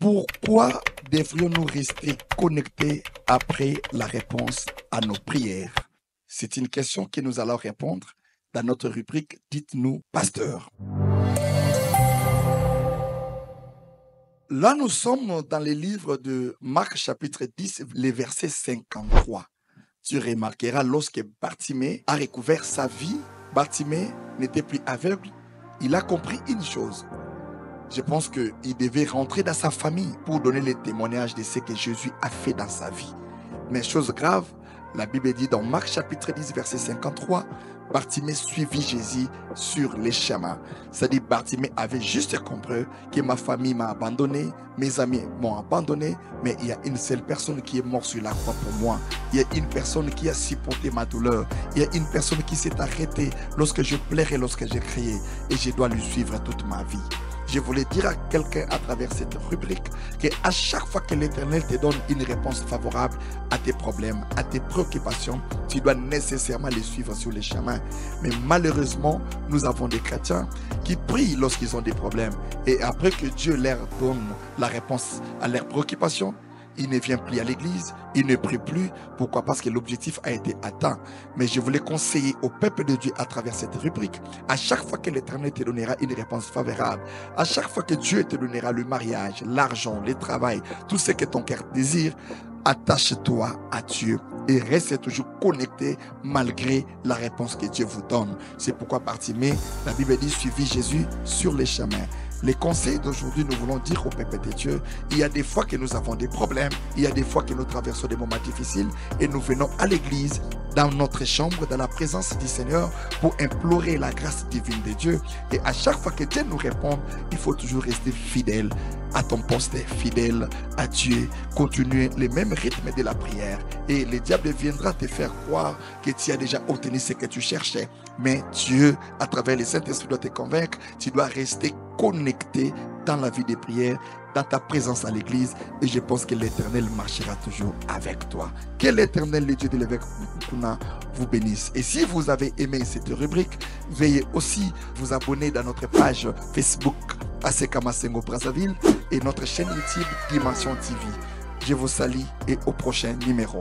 Pourquoi devrions-nous rester connectés après la réponse à nos prières? C'est une question que nous allons répondre dans notre rubrique « Dites-nous, pasteur ». Là, nous sommes dans les livres de Marc chapitre 10, les versets 53. Tu remarqueras, lorsque Bartimée a recouvert sa vie, Bartimée n'était plus aveugle, il a compris une chose. Je pense qu'il devait rentrer dans sa famille pour donner le témoignage de ce que Jésus a fait dans sa vie. Mais chose grave, la Bible dit dans Marc chapitre 10, verset 53, Bartimée suivit Jésus sur les chemins. C'est-à-dire Bartimée avait juste compris que ma famille m'a abandonné, mes amis m'ont abandonné, mais il y a une seule personne qui est morte sur la croix pour moi. Il y a une personne qui a supporté ma douleur. Il y a une personne qui s'est arrêtée lorsque je pleurais, lorsque j'ai crié, et je dois lui suivre toute ma vie. Je voulais dire à quelqu'un à travers cette rubrique qu'à chaque fois que l'Éternel te donne une réponse favorable à tes problèmes, à tes préoccupations, tu dois nécessairement les suivre sur les chemins. Mais malheureusement, nous avons des chrétiens qui prient lorsqu'ils ont des problèmes. Et après que Dieu leur donne la réponse à leurs préoccupations, il ne vient plus à l'église, il ne prie plus. Pourquoi? Parce que l'objectif a été atteint. Mais je voulais conseiller au peuple de Dieu à travers cette rubrique, à chaque fois que l'Éternel te donnera une réponse favorable, à chaque fois que Dieu te donnera le mariage, l'argent, le travail, tout ce que ton cœur désire, attache-toi à Dieu et reste toujours connecté malgré la réponse que Dieu vous donne. C'est pourquoi Bartimée, la Bible dit, suivit Jésus sur les chemins. Les conseils d'aujourd'hui, nous voulons dire au peuple de Dieu, il y a des fois que nous avons des problèmes, il y a des fois que nous traversons des moments difficiles et nous venons à l'église, dans notre chambre, dans la présence du Seigneur pour implorer la grâce divine de Dieu. Et à chaque fois que Dieu nous répond, il faut toujours rester fidèle à ton poste, fidèle à Dieu, continuer le même rythme de la prière. Et le diable viendra te faire croire que tu as déjà obtenu ce que tu cherchais. Mais Dieu, à travers le Saint-Esprit, doit te convaincre. Tu dois rester connecté dans la vie de prière, dans ta présence à l'église, et je pense que l'Éternel marchera toujours avec toi. Que l'Éternel, le Dieu de l'évêque Nkuna, vous bénisse. Et si vous avez aimé cette rubrique, veuillez aussi vous abonner dans notre page Facebook ACK Massengo Brazzaville et notre chaîne YouTube Dimension TV. Je vous salue et au prochain numéro.